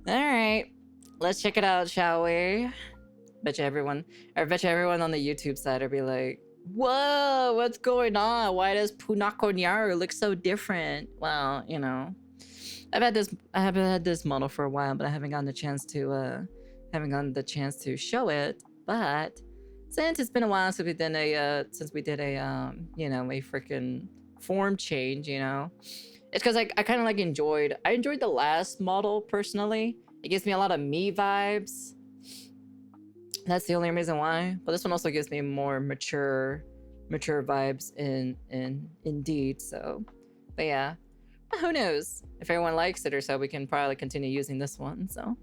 All right, let's check it out, shall we? Bet you everyone on the YouTube side will be like, "Whoa, what's going on? Why does Punakonyaru look so different?" Well, you know, I haven't had this model for a while, but I haven't gotten the chance to show it. But since it's been a while since we did a you know, a freaking form change, you know, it's because I kind of like enjoyed the last model personally. It gives me a lot of me vibes. That's the only reason why. But this one also gives me more mature vibes in Indeed. So, but yeah, who knows? If everyone likes it or so, we can probably continue using this one. So.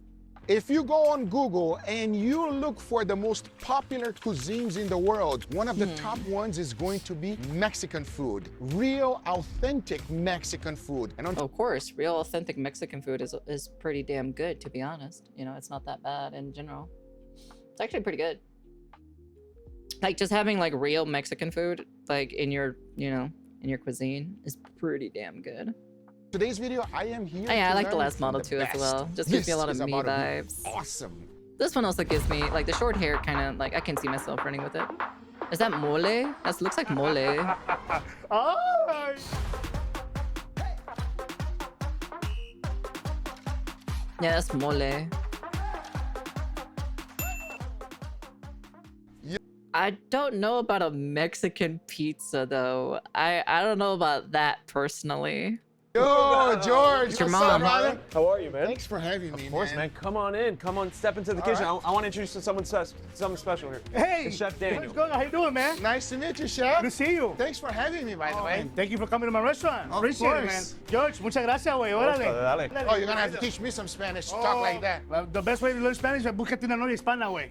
If you go on Google and you look for the most popular cuisines in the world, one of the top ones is going to be Mexican food. Real, authentic Mexican food. And of course, real, authentic Mexican food is pretty damn good, to be honest. You know, it's not that bad in general. It's actually pretty good. Like, just having, like, real Mexican food, like, in your, you know, in your cuisine is pretty damn good. Today's video, I am here. Oh, yeah, I like the last model too as well. Just gives me a lot of me vibes. Awesome. This one also gives me, like, the short hair kind of, like, I can see myself running with it. Is that mole? That looks like mole. Oh! Yeah, that's mole. I don't know about a Mexican pizza though. I don't know about that personally. Yo, George. It's your mom. Brother? How are you, man? Thanks for having me, Of course, man. Come on in. Come on, step into the kitchen. right. I want to introduce you to something special here. Hey, It's Chef Daniel. what's going on? How you doing, man? Nice to meet you, Chef. Good to see you. Thanks for having me, by the way. Thank you for coming to my restaurant. Of Appreciate it, man. course. George, muchas gracias, güey. Órale. Dale. Oh, you're gonna have to teach me some Spanish to talk like that. Well, the best way to learn Spanish is búscate una novia hispana, güey.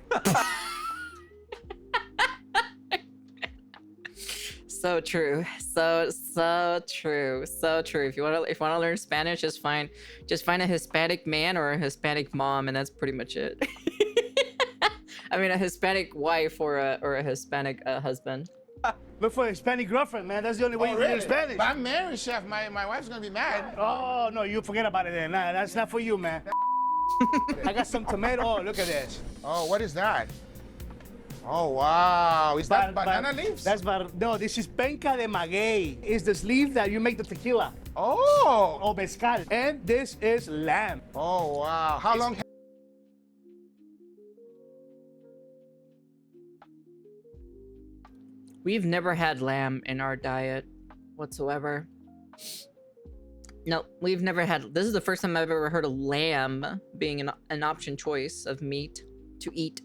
So true. So true. So true. If you wanna learn Spanish, just find a Hispanic man or a Hispanic mom, and that's pretty much it. I mean, a Hispanic wife or a Hispanic husband. Look for a Hispanic girlfriend, man. That's the only way you can learn Spanish. But I'm married, Chef. My wife's gonna be mad. Oh, no, you forget about it then. Nah, that's not for you, man. I got some tomato. Oh, look at this. Oh, what is that? Oh, wow. Is that banana leaves? No, this is penca de maguey. It's the sleeve that you make the tequila. Oh. Oh, mezcal. And this is lamb. Oh, wow. How long? We've never had lamb in our diet whatsoever. No, we've never had. This is the first time I've ever heard of lamb being an option choice of meat to eat.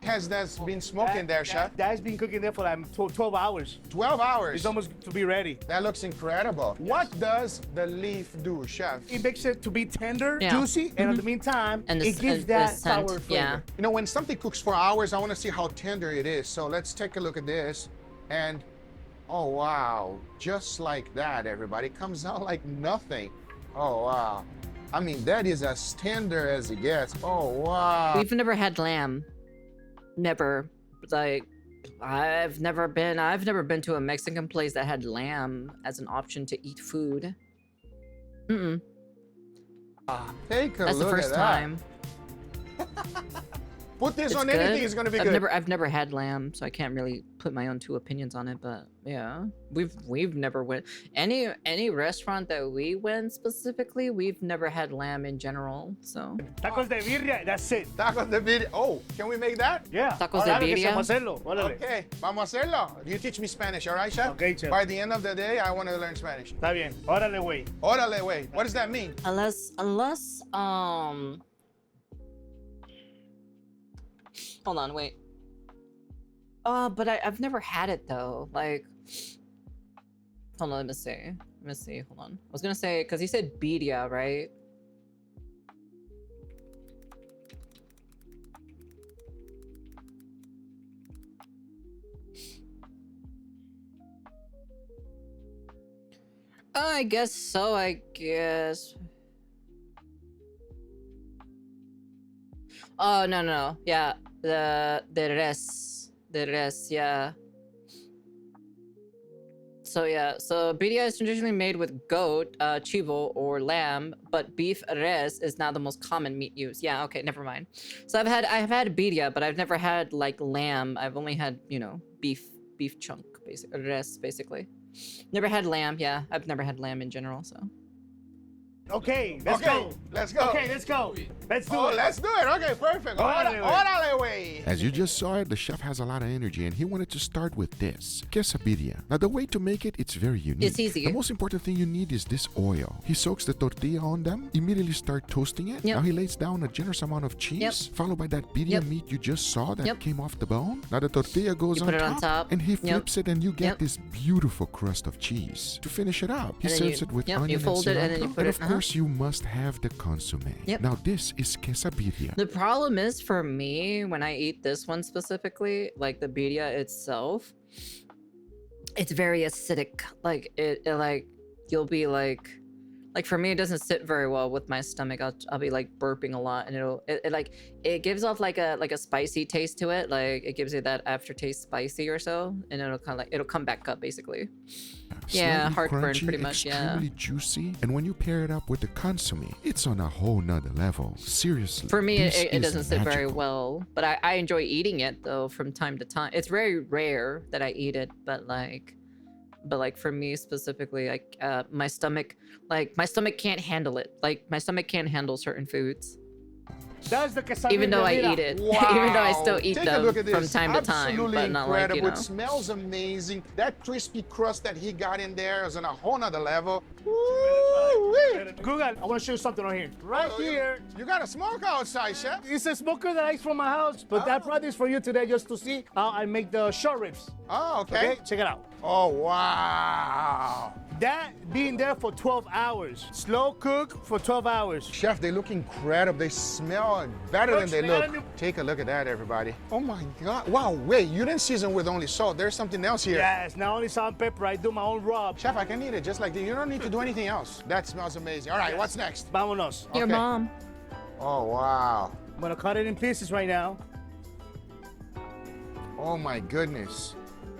Has that been smoking there, Chef? That's been cooking there for like 12 hours. 12 hours. It's almost to be ready. That looks incredible. Yes. What does the leaf do, Chef? It makes it to be tender, Yeah. juicy, and in the meantime, And it gives that scent, sour flavor. yeah. You know, when something cooks for hours, I want to see how tender it is. So let's take a look at this. And, oh, wow. Just like that, everybody. It comes out like nothing. Oh, wow. I mean, that is as tender as it gets. Oh, wow. We've never had lamb. Never. Like, I've never been to a Mexican place that had lamb as an option to eat food. Take a That's look the first at time. that. Put this It's on good. anything, it's going to be good. I've never had lamb, so I can't really put my own two opinions on it. But yeah, we've never went any restaurant that we went specifically. We've never had lamb in general. So Tacos de birria, that's it. Tacos de birria. Oh, can we make that? Yeah. Tacos de Órale, que birria. vamos a hacerlo. Órale. Okay, vamos a hacerlo. You teach me Spanish, all right, Chef? Okay, Chef. By the end of the day, I want to learn Spanish. Está bien. Órale, güey. Órale, wait. What does that mean? unless hold on, wait. But I've never had it though. Like, hold on, let me see. Hold on. I was gonna say because he said birria, right? I guess so. I guess. Oh no. Yeah, the res, yeah. So yeah, so birria is traditionally made with goat, chivo, or lamb, but beef res is now the most common meat used. Yeah, okay, never mind. So I've had birria, but I've never had like lamb. I've only had, you know, beef chunk, basically, res, basically. Never had lamb. Yeah, I've never had lamb in general. So. Okay, let's go. Let's go. Okay, let's go. Let's do Oh, it. let's do it. Okay, perfect. Órale, güey. Órale, güey. As you just saw it, the chef has a lot of energy and he wanted to start with this, quesabirria. Now the way to make it, it's very unique. It's easy. The most important thing you need is this oil. He soaks the tortilla on them, immediately start toasting it. Yep. Now he lays down a generous amount of cheese, Yep. followed by that birria Yep. meat you just saw that Yep. came off the bone. Now the tortilla goes You on, put it on top. and he Yep. flips it and you get Yep. this beautiful crust of cheese. To finish it up, he And then serves you- it with yep, you onion fold and it and then you cilantro. put And it- of course, you must have the consomme. Yep. Now this is quesabirria. The problem is for me when I eat this one specifically, like the birria itself, it's very acidic. Like it like you'll be like for me it doesn't sit very well with my stomach. I'll be like burping a lot, and it gives off like a spicy taste to it. Like it gives you that aftertaste spicy or so, and it'll come back up basically. Yeah, Slightly heartburn crunchy, pretty much, yeah. extremely juicy, and when you pair it up with the consomme, it's on a whole nother level. Seriously. For me, this it is doesn't sit very magical. well, but I enjoy eating it though from time to time. It's very rare that I eat it, but for me specifically, like my stomach can't handle it. Like my stomach can't handle certain foods, That's the quesabirria. even though I mira. eat it. Wow. Even though I still eat Take a them look at from this. time to time, Absolutely but not like, incredible. you know. It smells amazing. That crispy crust that he got in there is on a whole nother level. Woo-wee. Google, I want to show you something right here. Right here. You got a smoke outside, chef. It's a smoker that I use from my house, but that product is for you today just to see how I make the short ribs. Oh, okay. Okay, check it out. Oh, wow. That being there for 12 hours. Slow cook for 12 hours. Chef, they look incredible. They smell better than Looks they better look. than- Take a look at that, everybody. Oh my God. Wow, wait, you didn't season with only salt. There's something else here. Yes, not only salt and pepper, I do my own rub. Chef, I can eat it just like that. You don't need to do anything else. That smells amazing. All right, what's next? Vámonos. Your Okay. mom. Oh, wow. I'm gonna cut it in pieces right now. Oh my goodness.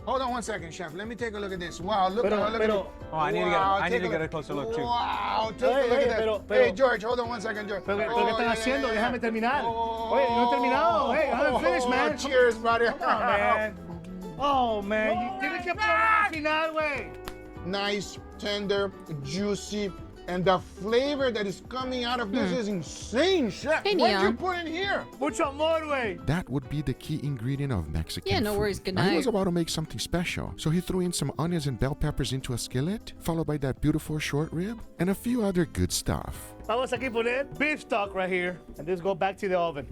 Hold on one second, chef. Let me take a look at this. Wow, look at it. Oh, I need to get- I need take to get a closer look, too. Wow, take a Hey, look hey, at that. pero- Hey, George, hold on one second, George. Pero, Oh, ¿qué están yeah, haciendo? yeah, yeah. Déjame terminar. Oh, Oye, no he terminado. Hey, I haven't finished, man. Cheers, buddy. Oh, man. Oh, man. You tienes que probar al final, güey. Nice, tender, juicy, and the flavor that is coming out of this is insane, chef. Hey, What did you Neon. put in here? Mucho amor, güey. That would be the key ingredient of Mexican Yeah, no food. worries, good Now, he was night. about to make something special, so he threw in some onions and bell peppers into a skillet, followed by that beautiful short rib, and a few other good stuff. Vamos aquí poner beef stock right here. And this go back to the oven.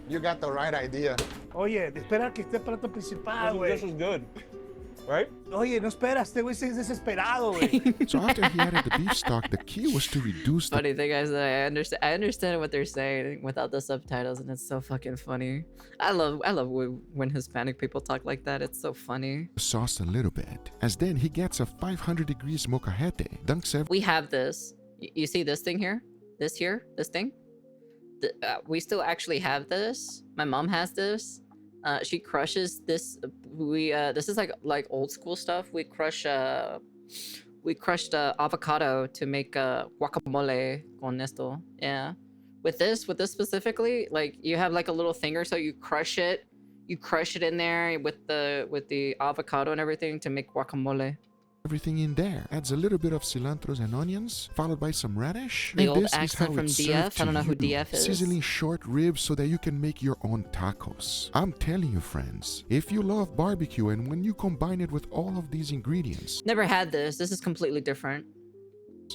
You got the right idea. Oye, espera que esté el plato principal, This güey. is good. Right? Oye, no espera, este güey es desesperado, güey. So after he added the beef stock, the key was to reduce the Funny thing is that I understand what they're saying without the subtitles, and it's so fucking funny. I love when Hispanic people talk like that. It's so funny. sauce a little bit, as then he gets a 500 degrees molcajete, dunks everything We have this. You see this thing here? This thing? We still actually have this. My mom has this. She crushes this. This is like old school stuff. We crushed avocado to make guacamole con esto. Yeah. With this specifically, like you have like a little finger, so you crush it in there with the avocado and everything to make guacamole. in there. Adds a little bit of cilantros and onions, followed by some radish. The And old this is accent how from it's DF. served I don't to know who you. DF is. Sizzling short ribs so that you can make your own tacos. I'm telling you, friends, if you love barbecue and when you combine it with all of these ingredients Never had this. This is completely different.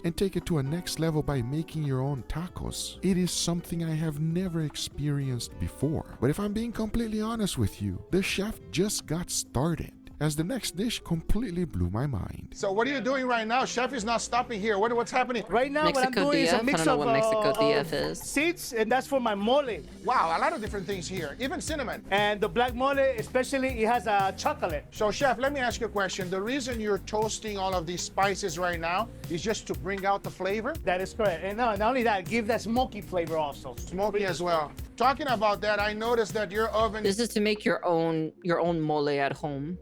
and take it to a next level by making your own tacos, it is something I have never experienced before. But if I'm being completely honest with you, the chef just got started, as the next dish completely blew my mind. So what are you doing right now? Chef is not stopping here. What's happening? Right now, what I'm Mexico doing is DF? a I mix don't know of, what Mexico DF is. seeds, and that's for my mole. Wow, a lot of different things here. Even cinnamon. And the black mole, especially, it has a chocolate. So, chef, let me ask you a question. The reason you're toasting all of these spices right now is just to bring out the flavor? That is correct. And no, not only that, give that smoky flavor also. Smoky as well. Talking about that, I noticed that your oven This is to make your own mole at home.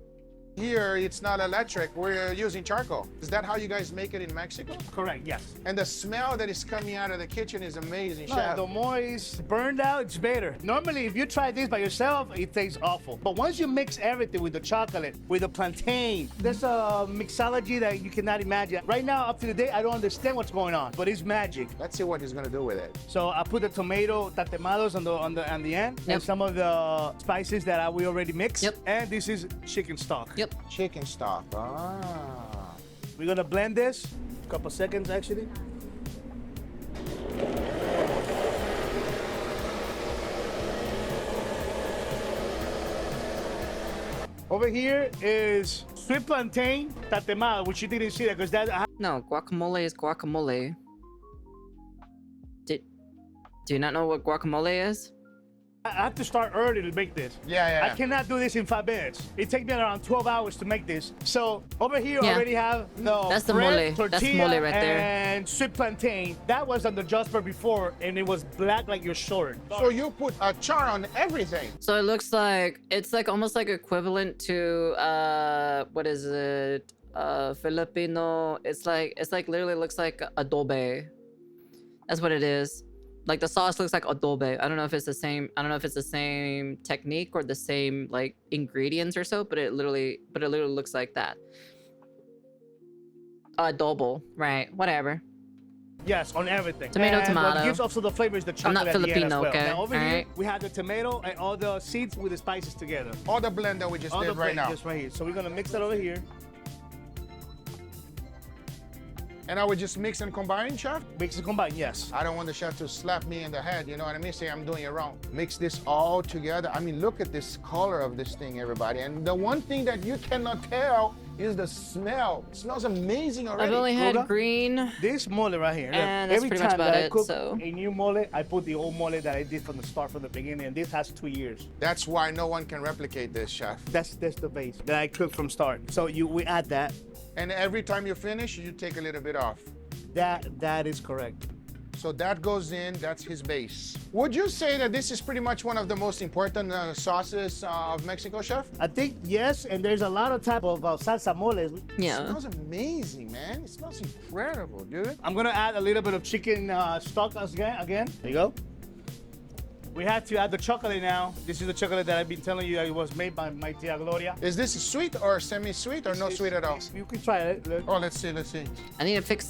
here, it's not electric. We're using charcoal. Is that how you guys make it in Mexico? Correct, yes. And the smell that is coming out of the kitchen is amazing, No, chef. the more it's burned out, it's better. Normally, if you try this by yourself, it tastes awful. But once you mix everything with the chocolate, with the plantain, there's a mixology that you cannot imagine. Right now, up to the day, I don't understand what's going on, but it's magic. Let's see what he's gonna do with it. So I put the tomato tatemados on the end, Yep. and some of the spices that we already mixed. Yep. And this is chicken stock. Yep. Chicken stock. Ah. We're gonna blend this. A couple seconds, actually. Over here is sweet plantain tatemado, which you didn't see that because that. No, guacamole is guacamole. Do you not know what guacamole is? I have to start early to make this. Yeah. I cannot do this in 5 minutes. It takes me around 12 hours to make this. So over here, Yeah. already have the That's the bread, mole. That's tortilla, mole right there. and sweet plantain. That was on the Jasper before, and it was black like your sword. So you put a char on everything. So it looks like it's like almost like equivalent to what is it? Filipino. It's like literally looks like adobe. That's what it is. Like the sauce looks like adobe. I don't know if it's the same. I don't know if it's the same technique or the same like ingredients or so, but it literally looks like that. Adobo, right? Whatever. Yes, on everything. Tomato, and tomato. What gives also the flavor is the I'm chocolate not at the end as Filipino, well. okay? Now over here, Alright. we have the tomato and all the seeds with the spices together. All the blend that we just All did the right blend now. just right here. So we're gonna mix that over here. And I would just mix and combine, chef? Mix and combine, yes. I don't want the chef to slap me in the head, you know what I mean? Say I'm doing it wrong. Mix this all together. I mean, look at this color of this thing, everybody. And the one thing that you cannot tell is the smell. It smells amazing already. I've only had Kruger? green. This mole right here. Look, And that's every pretty much time about that I it, cook so- a new mole, I put the old mole that I did from the start, from the beginning, and this has 2 years. That's why no one can replicate this, chef. That's the base that I cook from start. So we add that. And every time you finish, you take a little bit off. That is correct. So that goes in, that's his base. Would you say that this is pretty much one of the most important sauces of Mexico, chef? I think yes, and there's a lot of type of salsa moles. It Yeah. smells amazing, man. It smells incredible, dude. I'm gonna add a little bit of chicken stock again. There you go. We had to add the chocolate now. This is the chocolate that I've been telling you it was made by my tia Gloria. Is this sweet or semi-sweet or no sweet at all? You can try it. Look. Oh, let's see, let's see. I need to fix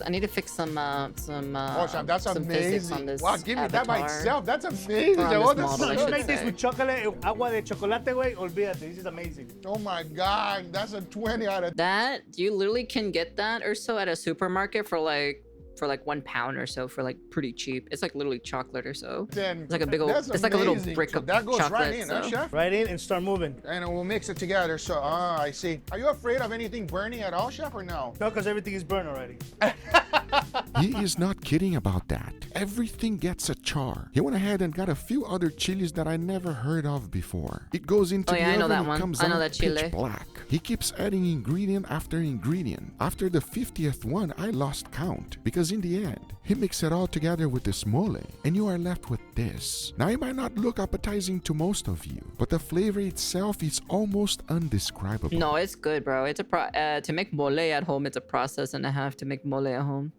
some Oh, chef, that's some physics amazing. on this Wow, give me that by avatar. itself. That's amazing. Or on Oh, this that's model, I You should make this say. with chocolate, agua de chocolate, güey. Olvídate. This is amazing. Oh my God, that's a 20 out of That you literally can get that or so at a supermarket for like £1 or so for like pretty cheap. It's like literally chocolate or so. 10. It's like a big old. That's It's like a little amazing. brick of That goes chocolate. right in, huh, so. chef? Right in and start moving. And we'll mix it together. So, I see. Are you afraid of anything burning at all, chef, or no? No, because everything is burned already. He is not kidding about that. Everything gets a char. He went ahead and got a few other chilies that I never heard of before. It goes into Oh, yeah, the I know oven that and one. comes I know out that pitch chile. black. He keeps adding ingredient after ingredient. After the 50th one, I lost count because in the end, he mixed it all together with this mole and you are left with this. Now, it might not look appetizing to most of you, but the flavor itself is almost undescribable. No, it's good, bro. It's a to make mole at home. It's a process and a half to make mole at home.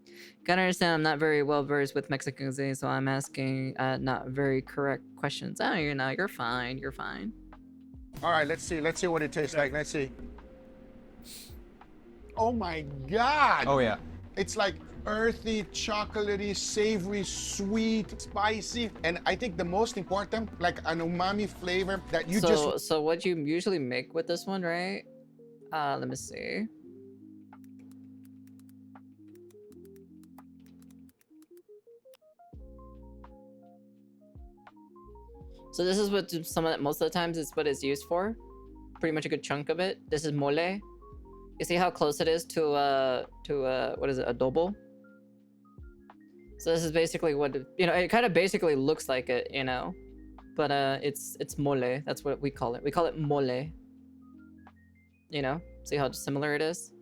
Gotta understand, I'm not very well versed with Mexican cuisine, so I'm asking not very correct questions. Oh, you're fine. You're fine. All right, let's see. Let's see what it tastes like. Let's see. Oh my God. Oh yeah. It's like earthy, chocolatey, savory, sweet, spicy, and I think the most important, like an umami flavor that you just. So what you usually make with this one, right? Let me see. So this is what most of the times it's what it's used for. Pretty much a good chunk of it. This is mole. You see how close it is to what is it, adobo? So this is basically what it kind of basically looks like it, but it's mole. That's what we call it. We call it mole. See how similar it is.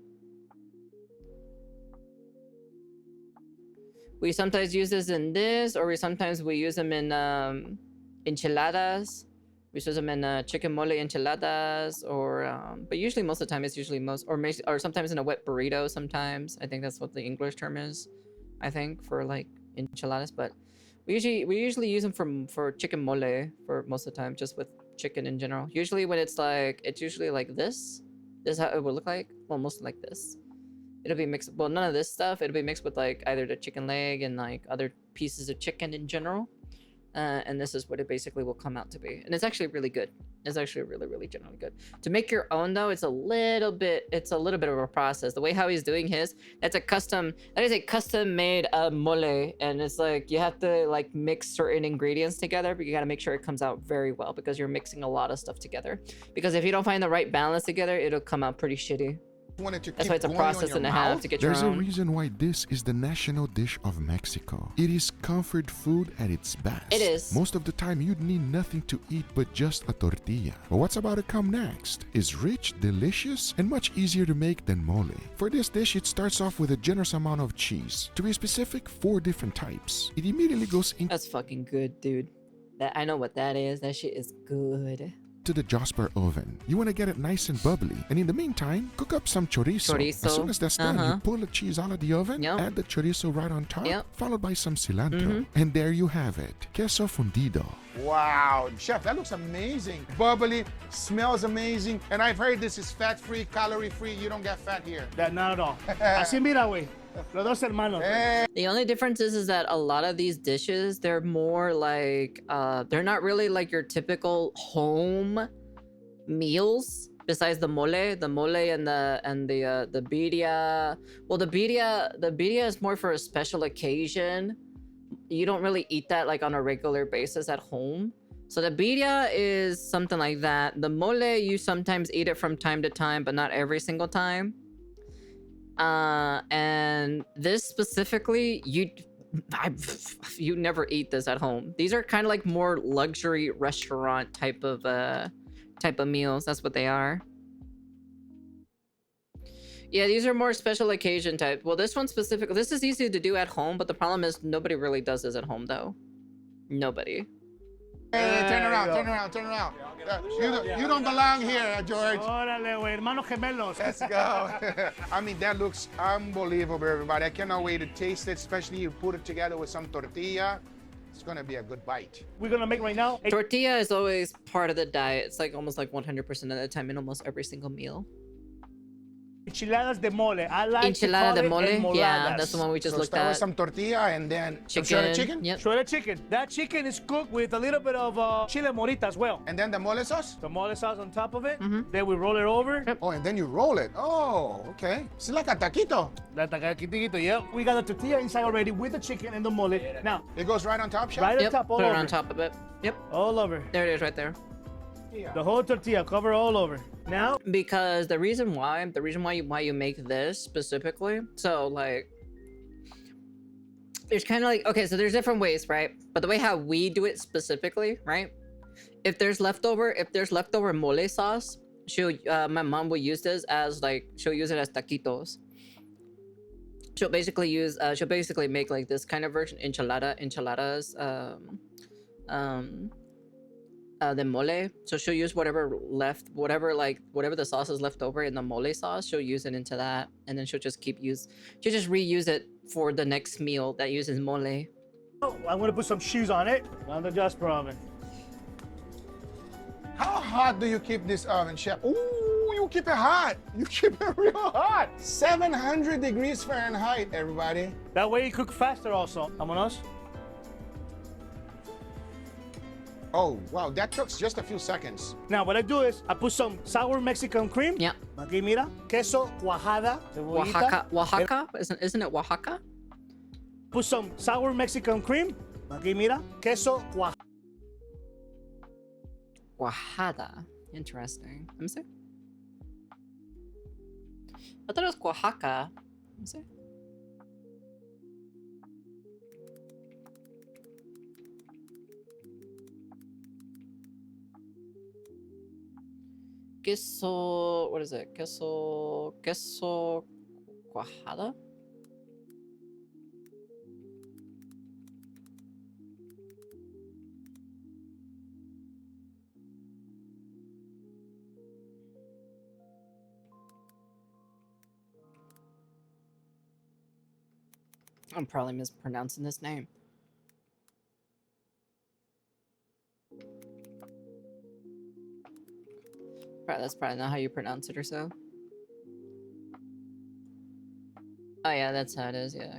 We sometimes use this in this, or we sometimes use them in enchiladas. We use them in chicken mole enchiladas, or but usually most of the time it's usually or sometimes in a wet burrito. Sometimes I think that's what the English term is. I think for like enchiladas, but we usually use them for chicken mole for most of the time, just with chicken in general. Usually when it's usually like this. This is how it would look like. Well, mostly like this. It'll be mixed. Well, none of this stuff. It'll be mixed with like either the chicken leg and like other pieces of chicken in general. And this is what it basically will come out to be. And it's actually really good. It's actually really, really generally good. To make your own though, it's a little bit of a process. The way how he's doing his, that is a custom made mole. And it's like, you have to like mix certain ingredients together, but you got to make sure it comes out very well because you're mixing a lot of stuff together. Because if you don't find the right balance together, it'll come out pretty shitty. That's why it's a process and a half to get your own. There's a reason why this is the national dish of Mexico. It is comfort food at its best. It is. Most of the time, you'd need nothing to eat but just a tortilla. But what's about to come next is rich, delicious, and much easier to make than mole. For this dish, it starts off with a generous amount of cheese. To be specific, 4 different types. It immediately goes into That's fucking good, dude. I know what that is. That shit is good. the Jasper oven. You want to get it nice and bubbly. And in the meantime, cook up some chorizo. As soon as that's done, you pull the cheese out of the oven, add the chorizo right on top, followed by some cilantro. And there you have it. Queso fundido. Wow, chef, that looks amazing. Bubbly, smells amazing. And I've heard this is fat-free, calorie-free. You don't get fat here. That not at all. Así mira, güey. Los dos hermanos. The only difference is that a lot of these dishes, they're more like, they're not really like your typical home meals. Besides the mole and the birria. Well, the birria is more for a special occasion. You don't really eat that like on a regular basis at home. So the birria is something like that. The mole, you sometimes eat it from time to time, but not every single time. And this specifically, you never eat this at home. These are kind of like more luxury restaurant type of meals. That's what they are. Yeah, these are more special occasion type. Well, this one specifically, this is easy to do at home, but the problem is nobody really does this at home though. Nobody. Hey, turn around. You don't belong here, George. Órale, güey, hermanos gemelos. Let's go. I mean, that looks unbelievable, everybody. I cannot wait to taste it, especially you put it together with some tortilla. It's gonna be a good bite. We're gonna make right now. Tortilla is always part of the diet. It's like almost like 100% of the time in almost every single meal. Enchiladas de mole. I like Enchilada de mole. enmoladas. Yeah, that's the one we just looked start at. with some tortilla and then some Chicken. shredded chicken. Yep. Shredded chicken. That chicken is cooked with a little bit of chile morita as well. And then the mole sauce. The mole sauce on top of it. Then we roll it over. Oh, and then you roll it. Oh, okay. It's like a taquito. Yeah. We got the tortilla inside already with the chicken and the mole. Now, It goes right on top, chef? right on Yep, top, all put over. it on top of it. Yep, All over. there it is right there. The whole tortilla, cover all over. Now, Because the reason why you make this specifically, so like, there's kind of like, okay, so there's different ways, right? But the way how we do it specifically, right? If there's leftover mole sauce, my mom will use this as like, she'll use it as taquitos. She'll basically make like this kind of version, enchiladas, the mole. So she'll use whatever the sauce is left over in the mole sauce, she'll use it into that, and then she'll just reuse it for the next meal that uses mole. I'm gonna put some shoes on it. On the Jasper oven. How hot do you keep this oven, chef? Ooh, you keep it hot. You keep it real hot. 700 degrees Fahrenheit, everybody. That way you cook faster also. Vámonos. Oh, wow, that took just a few seconds. Now what I do is I put some sour Mexican cream. Yeah. Aquí mira, queso cuajada. Oaxaca? Isn't it Oaxaca? Put some sour Mexican cream. Aquí mira, queso cuajada. Oaxaca. Interesting. Let me see. I thought it was Oaxaca. Let me see. Queso, what is it? Queso cuajada? I'm probably mispronouncing this name. That's probably not how you pronounce it or so. Oh yeah, that's how it is. Yeah.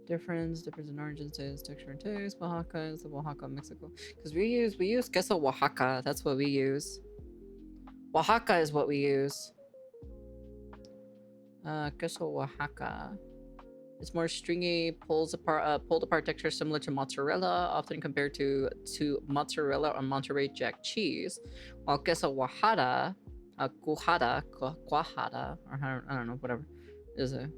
Difference in origin, taste, texture, and taste. Oaxaca is the Oaxaca, Mexico. Because we use queso Oaxaca. That's what we use. Oaxaca is what we use. Queso Oaxaca. It's more stringy, pulled apart texture similar to mozzarella, often compared to mozzarella or Monterey Jack cheese. While queso Oaxaca, cuajada, or I don't know, whatever, is a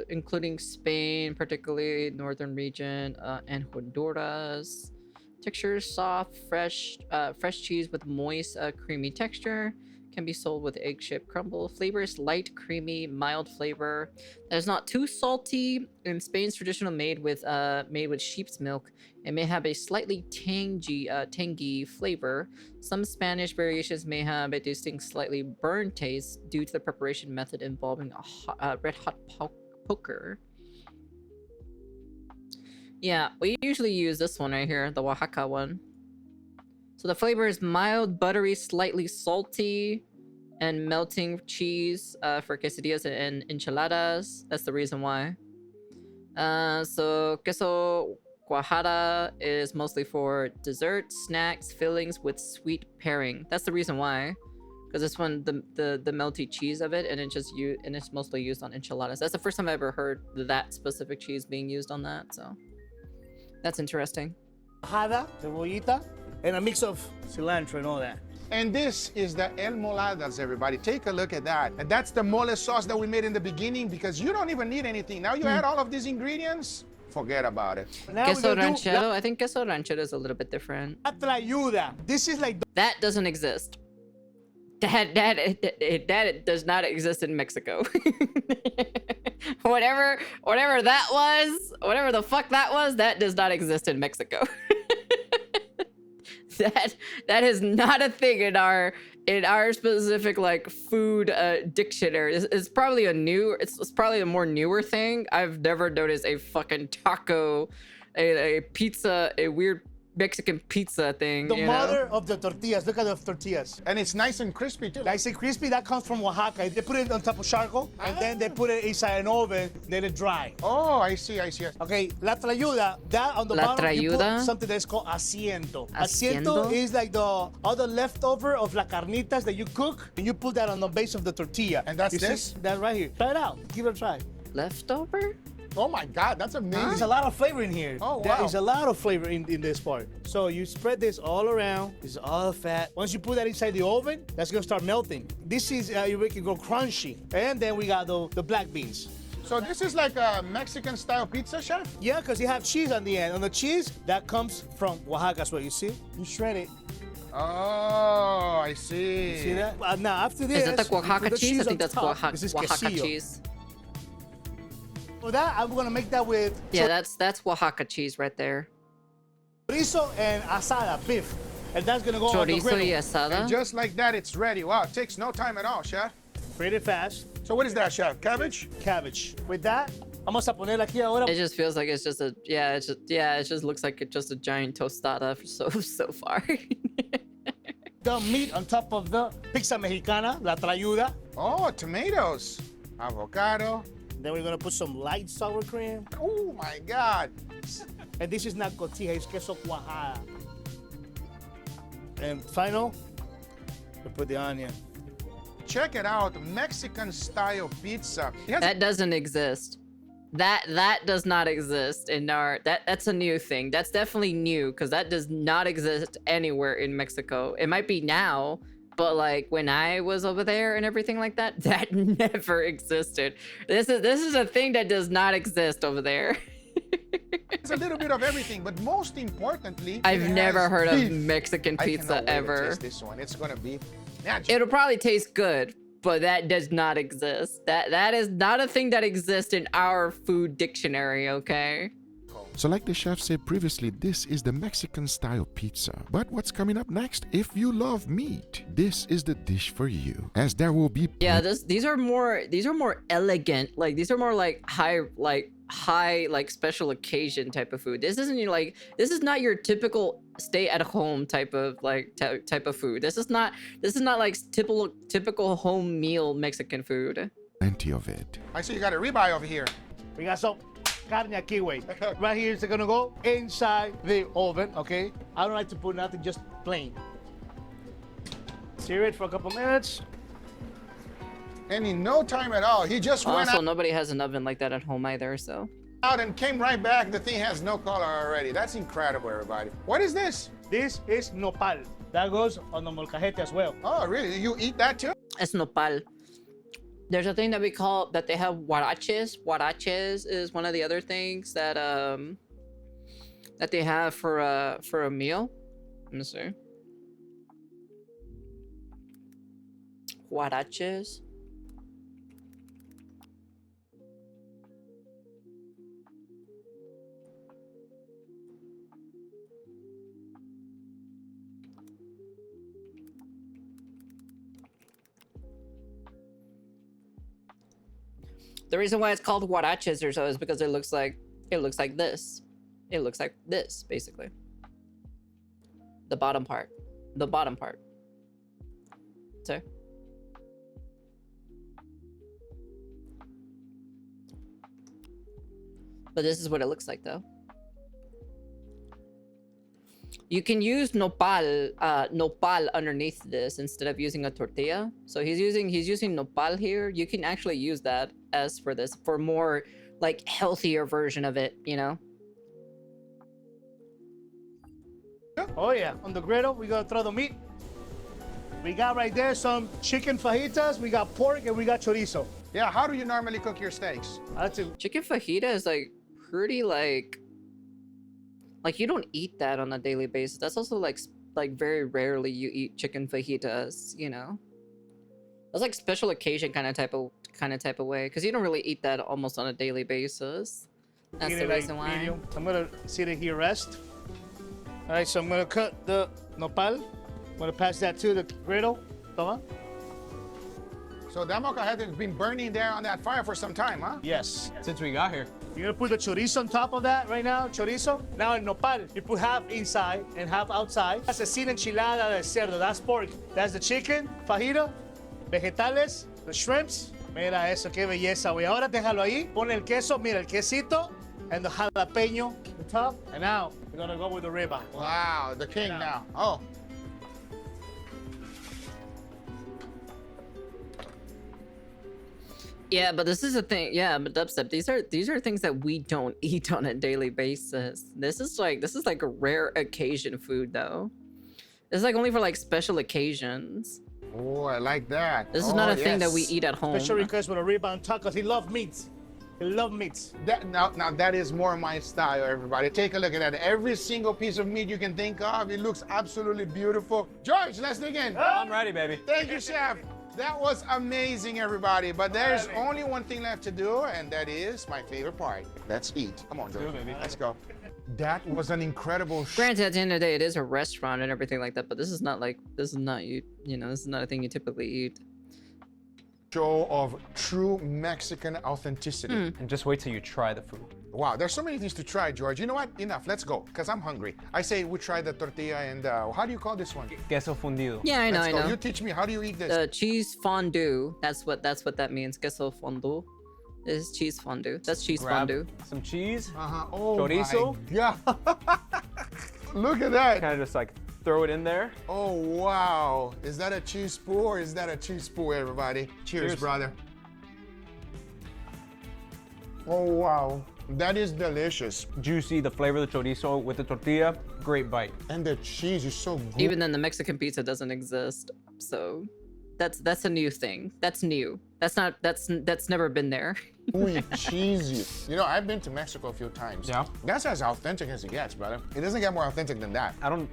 including Spain, particularly northern region, and Honduras. Texture soft, fresh cheese with moist, creamy texture. Can be sold with egg ship crumble. Flavor is light, creamy, mild flavor. That is not too salty. In Spain's traditional made with sheep's milk, it may have a slightly tangy flavor. Some Spanish variations may have a distinct, slightly burnt taste due to the preparation method involving a red hot poker. Yeah, we usually use this one right here, the Oaxaca one. So the flavor is mild, buttery, slightly salty, and melting cheese for quesadillas and enchiladas. That's the reason why. So queso cuajada is mostly for dessert, snacks, fillings with sweet pairing. That's the reason why. Because this one, the melty cheese of it, and it's mostly used on enchiladas. That's the first time I ever heard that specific cheese being used on that. So that's interesting. Cuajada, cebollita, and a mix of cilantro and all that. And this is the enchiladas, everybody. Take a look at that. And that's the mole sauce that we made in the beginning, because you don't even need anything. Now you add all of these ingredients, forget about it. Now Queso ranchero, I think queso ranchero is a little bit different. La tlayuda. This is like That doesn't exist. That does not exist in Mexico. whatever that was, whatever the fuck that was, that does not exist in Mexico. that is not a thing in our specific like food dictionary. It's probably it's probably a more newer thing. I've never noticed a fucking taco, a pizza, a weird Mexican pizza thing. the mother of the tortillas. Look at the tortillas. And it's nice and crispy too. Nice and crispy. That comes from Oaxaca. They put it on top of charcoal, and then they put it inside an oven, let it dry. Oh, I see. Okay, la trayuda, that on the bottom, you trayuda? put something that's called asiento. Asiento? Asiento is like all the leftover of la carnitas that you cook, and you put that on the base of the tortilla. And that's You see? this? That's right here. Try it out. Give it a try. Leftover? Oh my God, that's amazing. There's a lot of flavor in here. Oh, There wow. is a lot of flavor in this part. So you spread this all around. This is all fat. Once you put that inside the oven, that's gonna start melting. This is, you make it go crunchy. And then we got the black beans. So this is like a Mexican style pizza, chef? Yeah, because you have cheese on the end. On the cheese, that comes from Oaxaca, that's what you see. You shred it. Oh, I see. See that? Now, after this, Is that the you put Oaxaca the cheese? I on think that's top. This is Oaxaca quesillo. cheese. For that, I'm gonna make that with Yeah, that's Oaxaca cheese right there. chorizo and asada, beef. And that's gonna go on the Chorizo griddle. y asada. And just like that, it's ready. Wow, it takes no time at all, chef. Pretty fast. So what is that, chef? Cabbage? Cabbage. With that, vamos a poner aquí ahora. It just feels like it's just a it just looks like it's just a giant tostada for so far. The meat on top of the pizza mexicana, la trayuda. Oh, tomatoes. Avocado. Then we're gonna put some light sour cream. Oh my God. And this is not cotija, it's queso cuajada. And final, we put the onion. Check it out, Mexican style pizza. It has- That doesn't exist. That does not exist in our that's a new thing. That's definitely new because that does not exist anywhere in Mexico. It might be now, but like when I was over there and everything like that, that never existed. This is a thing that does not exist over there. It's a little bit of everything, but most importantly, I've it never has heard beef. of Mexican I pizza cannot wait to ever. taste this one. It's gonna be magic. It'll probably taste good, but that does not exist. That is not a thing that exists in our food dictionary, okay? So like the chef said previously, this is the Mexican style pizza. But what's coming up next? If you love meat, this is the dish for you, as there will be Yeah, these are more elegant. Like these are more like high special occasion type of food. This isn't like, this is not your typical stay at home type of like type of food. This is not like typical home meal Mexican food. plenty of it. I see you got a ribeye over here. We got some carne aquí, wait. Right here is gonna go inside the oven, okay? I don't like to put nothing, just plain. Sear it for a couple minutes. And in no time at all, he just went Also, nobody has an oven like that at home either, so. out and came right back. The thing has no color already. That's incredible, everybody. What is this? This is nopal. That goes on the molcajete as well. Oh, really? You eat that too? Es nopal. There's a thing that we call, that they have huaraches. Huaraches is one of the other things that they have for a meal. Let me see. Huaraches. The reason why it's called huaraches or so is because it looks like this. It looks like this, basically. The bottom part. The bottom part. So. But this is what it looks like though. You can use nopal underneath this instead of using a tortilla. So he's using nopal here. You can actually use that as for this, for more like healthier version of it, you know? Oh yeah, on the griddle, we gonna throw the meat. We got right there some chicken fajitas, we got pork, and we got chorizo. Yeah, how do you normally cook your steaks? That's it. Chicken fajita is like pretty like you don't eat that on a daily basis. That's also like very rarely you eat chicken fajitas, you know? That's like special occasion kind of type of way, because you don't really eat that almost on a daily basis. That's Eat the it like reason why. medium. I'm gonna sit it here rest. All right, so I'm gonna cut the nopal. I'm gonna pass that to the griddle. Toma. So that molcajete has been burning there on that fire for some time, huh? Yes. Since we got here. You're gonna put the chorizo on top of that right now, chorizo. Now in nopal, you put half inside and half outside. That's a sin enchilada de cerdo, that's pork. That's the chicken, fajita, vegetales, the shrimps. Mira eso, qué belleza, güey. Ahora déjalo ahí, pon el queso, mira el quesito, and the jalapeño on top. And now, we're gonna go with the ribeye. Wow, the king now. Oh. Yeah, but this is a thing. Yeah, but dubstep. These are things that we don't eat on a daily basis. This is like a rare occasion food though. It's like only for like special occasions. Oh, I like that. This is not a thing that we eat at home. Special request with a ribeye on top, because he loves meats. He loves meats. Now that is more my style, everybody. Take a look at that. Every single piece of meat you can think of. It looks absolutely beautiful. George, let's dig in. I'm ready, baby. Thank you, chef. That was amazing, everybody. But there's only one thing left to do, and that is my favorite part. Let's eat. Come on, George. baby. Let's go. That was an incredible Granted, at the end of the day, it is a restaurant and everything like that, but this is not a thing you typically eat. show of true Mexican authenticity. And just wait till you try the food. Wow, there's so many things to try, George. You know what? Enough. Let's go, because I'm hungry. I say we try the tortilla and how do you call this one? Queso fundido. Yeah, I know, Let's I go. know. You teach me. How do you eat this? Cheese fondue. That's what that means. Queso fondue. This is cheese fondue. That's cheese Grab fondue. some cheese. Oh Chorizo? my God. Look at that. Kind of just like throw it in there. Oh, wow. Is that a cheese spool or is that a cheese spool, everybody? Cheers, Cheers. brother. Oh, wow. That is delicious. Juicy, the flavor of the chorizo with the tortilla. Great bite. And the cheese is so good. Even then, the Mexican pizza doesn't exist. So that's a new thing. That's new. That's never been there. Ooh, cheesy. You know, I've been to Mexico a few times. Yeah. That's as authentic as it gets, brother. It doesn't get more authentic than that. I don't.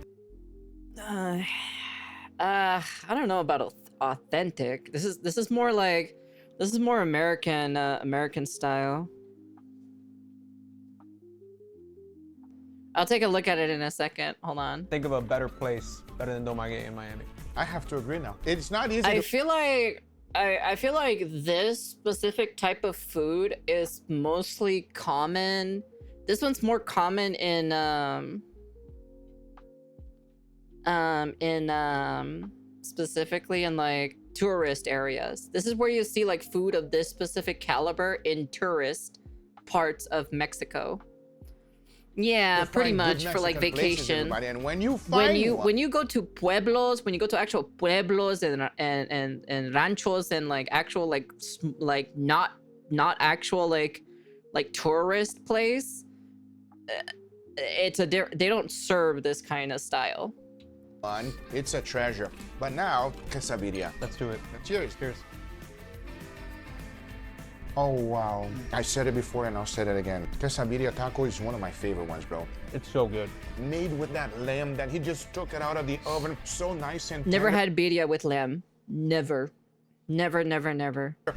I don't know about authentic. This is more American American style. I'll take a look at it in a second. Hold on. Think of a better place, better than Domage in Miami. I have to agree now. It's not easy I to feel like I feel like this specific type of food is mostly common. This one's more common in specifically in like tourist areas. This is where you see like food of this specific caliber in tourist parts of Mexico. Yeah, to pretty find good much for like Mexican places, vacation. everybody. And when you find one, When you go to pueblos, when you go to actual pueblos and ranchos and like actual like not actual like tourist place, they don't serve this kind of style. it's a treasure. But now, quesabirria. Let's do it. Cheers. Cheers. Oh, wow. I said it before and I'll say it again. Quesabirria taco is one of my favorite ones, bro. It's so good. Made with that lamb that he just took it out of the oven. So nice and Never tender. had birria with lamb. Never. Never.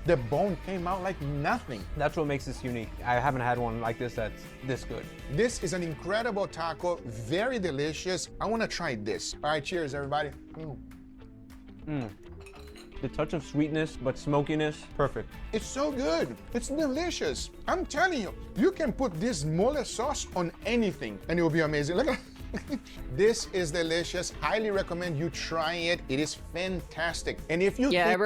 The bone came out like nothing. That's what makes this unique. I haven't had one like this that's this good. This is an incredible taco. Very delicious. I want to try this. All right, cheers, everybody. The touch of sweetness, but smokiness, perfect. It's so good. It's delicious. I'm telling you, you can put this mole sauce on anything and it will be amazing. Look at this is delicious. Highly recommend you try it. It is fantastic. And if you Yeah, I think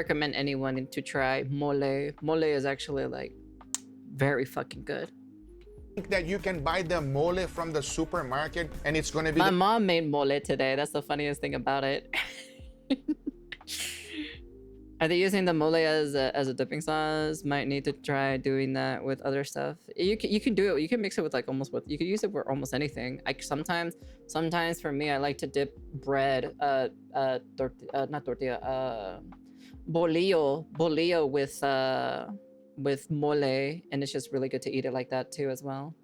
recommend anyone to try mole. Mole is actually like very fucking good. that you can buy the mole from the supermarket and it's going to be My mom made mole today. That's the funniest thing about it. Are they using the mole as a dipping sauce? Might need to try doing that with other stuff. You can do it. You can mix it with like you could use it for almost anything. Sometimes for me, I like to dip bread, not tortilla, bolillo with mole, and it's just really good to eat it like that too as well.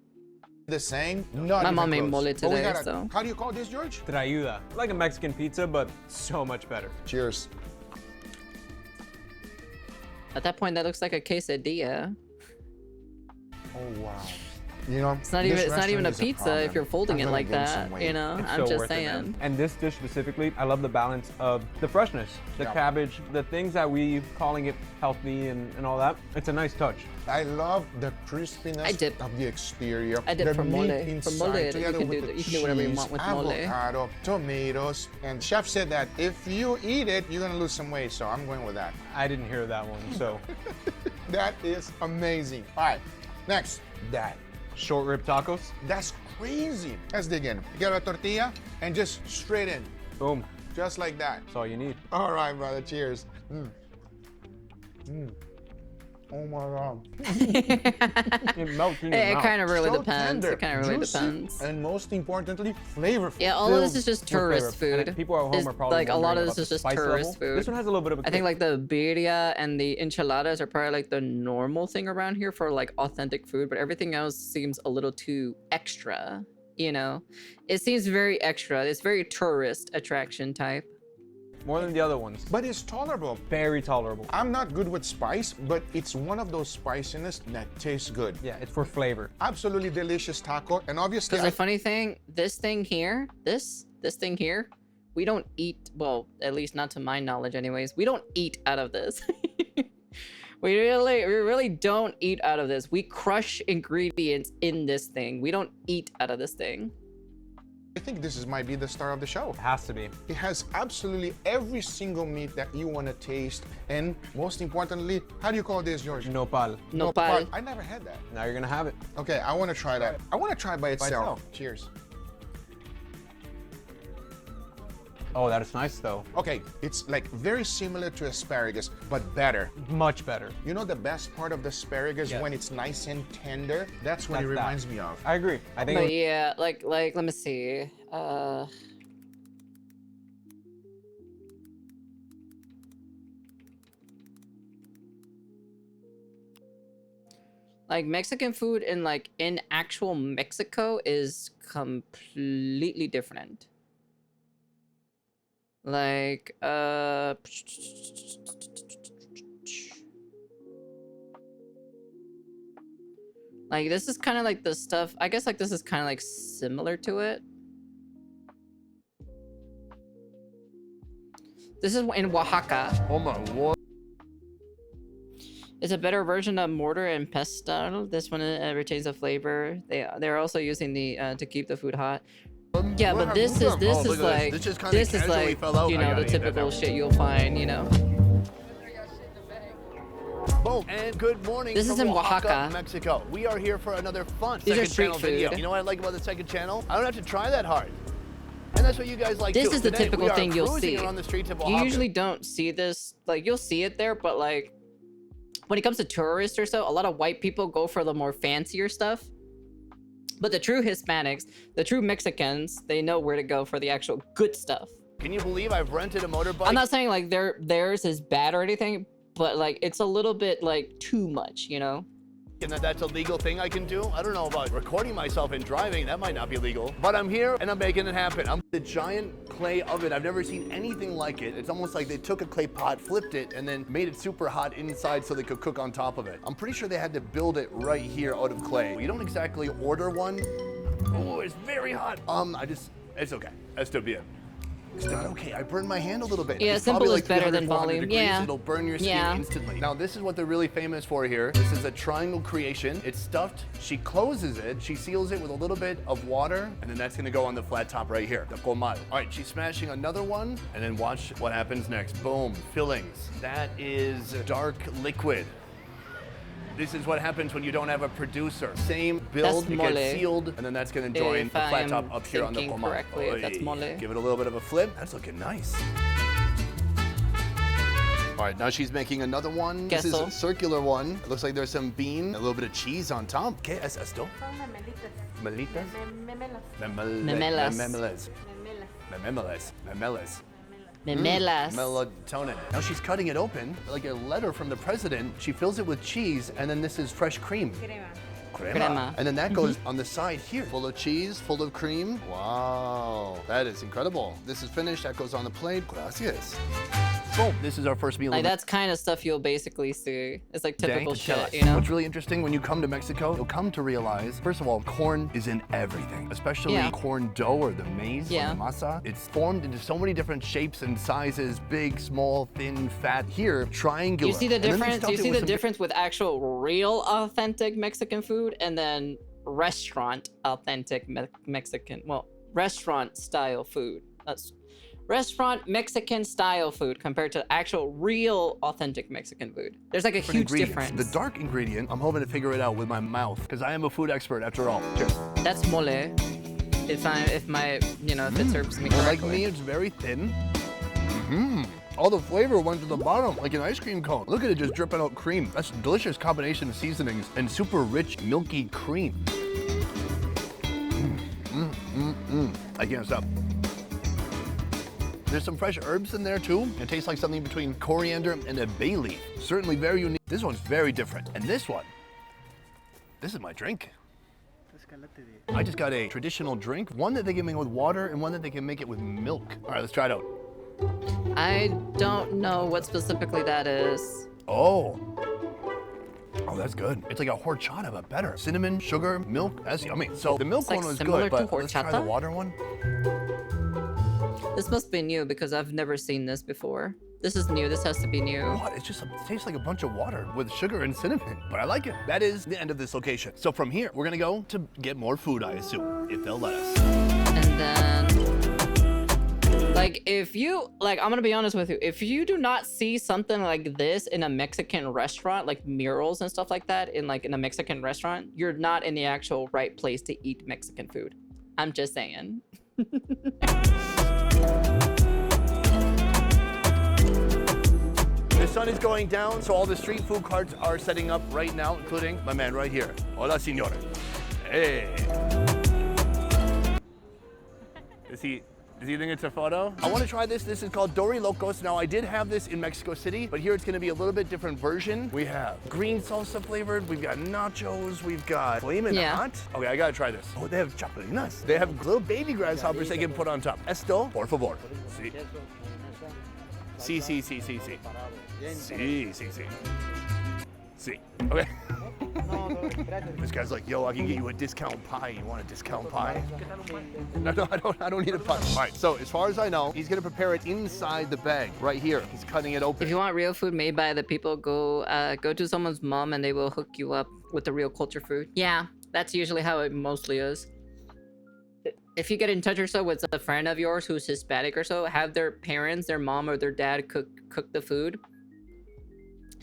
the same. Not My even mom made close. mole But we today, gotta- so. How do you call this, George? Trayuda. Like a Mexican pizza, but so much better. Cheers. At that point, that looks like a quesadilla. Oh, wow. You know, It's not even a pizza if you're folding it like that. You know, It's I'm so just worth it, man. saying. And this dish specifically, I love the balance of the freshness, the Yeah. cabbage, the things that we calling it healthy and all that. It's a nice touch. I love the crispiness I dip. of the exterior. I dip the for meat mole. For inside, mole, you together can with do the you can do whatever you cheese, want with mole. avocado, tomatoes. And chef said that if you eat it, you're gonna lose some weight. So I'm going with that. I didn't hear that one, so That is amazing. All right, next. that. Short rib tacos, That's crazy. Let's dig in. You get a tortilla and just straight in, boom. just like that. That's all you need. All right, brother. Cheers. Oh my God. It melts in your It mouth. kind of really So depends. tender, It kind of really juicy, depends. and most importantly, flavorful. Yeah, all of this Filled is just with tourist flavor. And food. people at home It's are probably like a lot wondering of this about is the just spice tourist level. food. This one has a little bit of a I think kick. like the birria and the enchiladas are probably like the normal thing around here for like authentic food, but everything else seems a little too extra, you know? It seems very extra. It's very tourist attraction type. More than the other ones. But it's tolerable. Very tolerable. I'm not good with spice, but it's one of those spiciness that tastes good. Yeah, it's for flavor. Absolutely delicious taco. And obviously, Because the funny thing, this thing here, this thing here, we don't eat, well, at least not to my knowledge anyways, we don't eat out of this. we really don't eat out of this. We crush ingredients in this thing. We don't eat out of this thing. I think this might be the star of the show. It has to be. It has absolutely every single meat that you want to taste. And most importantly, how do you call this, George? Nopal. Nopal. I never had that. Now you're gonna have it. Okay, I want to try that. I want to try it by itself. itself. Cheers. Oh, that is nice though. Okay, it's like very similar to asparagus, but better. Much better. You know the best part of the asparagus Yeah. when it's nice and tender? That's what it That's that. reminds me of. I agree. I think But yeah, like let me see. Like Mexican food in actual Mexico is completely different. Like Like this is kind of like the stuff. I guess like this is kind of like similar to it. This is in Oaxaca. Oh my lord. It's a better version of mortar and pestle. This one retains the flavor. They're also using the to keep the food hot. Yeah, but this is like this is like you know the typical shit you'll find, you know. Boom, and good morning. This is in Oaxaca, Mexico. We are here for another fun These are second street channel video. food. You know what I like about the second channel? I don't have to try that hard. And that's what you guys like This too. is the Today, typical we are thing you'll cruising see. around the streets of You Oaxaca. usually don't see this, like you'll see it there, but like when it comes to tourists or so, a lot of white people go for the more fancier stuff. But the true Hispanics, the true Mexicans, they know where to go for the actual good stuff. Can you believe I've rented a motorbike? I'm not saying like theirs is bad or anything, but like it's a little bit like too much, you know? And that's a legal thing I can do. I don't know about recording myself and driving. That might not be legal. But I'm here and I'm making it happen. I'm the giant clay oven. I've never seen anything like it. It's almost like they took a clay pot, flipped it, and then made it super hot inside so they could cook on top of it. I'm pretty sure they had to build it right here out of clay. You don't exactly order one. Oh, it's very hot. It's okay. That's still be it. It's not okay. I burned my hand a little bit. Yeah, It's simple probably is better than 300, 400 volume. degrees. Yeah. It'll burn your skin Yeah. instantly. Now, this is what they're really famous for here. This is a triangle creation. It's stuffed. She closes it. She seals it with a little bit of water, and then that's gonna go on the flat top right here, the comal. All right, she's smashing another one, and then watch what happens next. Boom, fillings. That is dark liquid. This is what happens when you don't have a producer. Same build, That's it mole. gets sealed, and then that's gonna join If the I flat am top up here on the thinking comal. correctly, that's mole. Give it a little bit of a flip. That's looking nice. All right, now she's making another one. This is Queso. a circular one. It looks like there's some bean, a little bit of cheese on top. ¿Qué es esto? Melitas? Memelas. Memelas. Memelas. Memelas. Memelas. Melatonin. Now she's cutting it open, like a letter from the president. She fills it with cheese, and then this is fresh cream. Crema. And then that goes on the side here. Full of cheese, full of cream. Wow, that is incredible. This is finished, that goes on the plate. Gracias. Boom, this is our first meal. Like of the that's kind of stuff you'll basically see. It's like typical Dank shit, enchiladas. you know? What's really interesting when you come to Mexico, you'll come to realize, first of all, corn is in everything, especially Yeah. corn dough or the maize Yeah. or the masa. It's formed into so many different shapes and sizes, big, small, thin, fat. Here, triangular. You see the And then they difference? stuffed You it see with the some- difference with actual real authentic Mexican food and then restaurant authentic Mexican, well, restaurant style food. That's restaurant Mexican style food compared to actual real authentic Mexican food. There's like a different huge ingredients. difference. The dark ingredient, I'm hoping to figure it out with my mouth, because I am a food expert after all. Cheers. That's mole. If it serves me Like correctly. me, it's very thin. All the flavor went to the bottom, like an ice cream cone. Look at it just dripping out cream. That's a delicious combination of seasonings and super rich, milky cream. I can't stop. There's some fresh herbs in there too. It tastes like something between coriander and a bay leaf. Certainly very unique. This one's very different. And this one, this is my drink. I just got a traditional drink, one that they can make with water and one that they can make it with milk. All right, let's try it out. I don't know what specifically that is. Oh, that's good. It's like a horchata, but better. Cinnamon, sugar, milk, that's yummy. So the milk It's like one was similar good, to but let's try the horchata? water one. This must be new because I've never seen this before. This is new. This has to be new. What? It tastes like a bunch of water with sugar and cinnamon, but I like it. That is the end of this location. So from here, we're gonna go to get more food, I assume, if they'll let us. And then, like, I'm gonna be honest with you. If you do not see something like this in a Mexican restaurant, like murals and stuff like that, in a Mexican restaurant, you're not in the actual right place to eat Mexican food. I'm just saying. The sun is going down, so all the street food carts are setting up right now, including my man right here. Hola, señor. Hey. Does he think it's a photo? I want to try this. This is called Dori Locos. Now, I did have this in Mexico City, but here it's going to be a little bit different version. We have green salsa flavored. We've got nachos. We've got flamin' hot. Okay, I got to try this. Oh, they have chapalinas. They have little baby grasshoppers they can put on top. Esto, por favor. Sí. Sí. Sí. See. Okay. This guy's like, yo, I can get you a discount pie. You want a discount pie? No, I don't need a pie. All right, so as far as I know, he's gonna prepare it inside the bag right here. He's cutting it open. If you want real food made by the people, go to someone's mom and they will hook you up with the real culture food. Yeah, that's usually how it mostly is. If you get in touch or so with a friend of yours who's Hispanic or so, have their parents, their mom or their dad cook the food.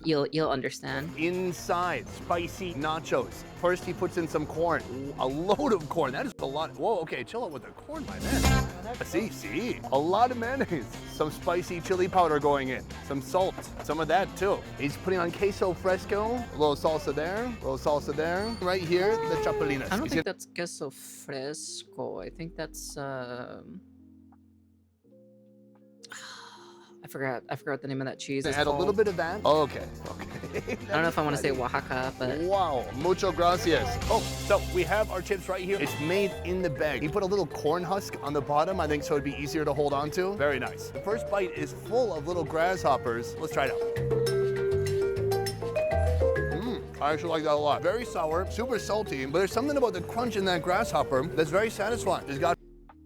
You'll understand. Inside, spicy nachos. First, he puts in some corn. A load of corn. That is a lot. Whoa, okay, chill out with the corn, my man. See. A lot of mayonnaise. Some spicy chili powder going in. Some salt. Some of that, too. He's putting on queso fresco. A little salsa there. A little salsa there. Right here, the chapelinas. I don't think that's queso fresco. I think that's I forgot the name of that cheese. Add a little bit of that. Oh, okay. I don't know if I want to say Oaxaca, but wow, mucho gracias. Oh, so we have our chips right here. It's made in the bag. He put a little corn husk on the bottom, I think, so it'd be easier to hold on to. Very nice. The first bite is full of little grasshoppers. Let's try it out. I actually like that a lot. Very sour, super salty, but there's something about the crunch in that grasshopper that's very satisfying. It's got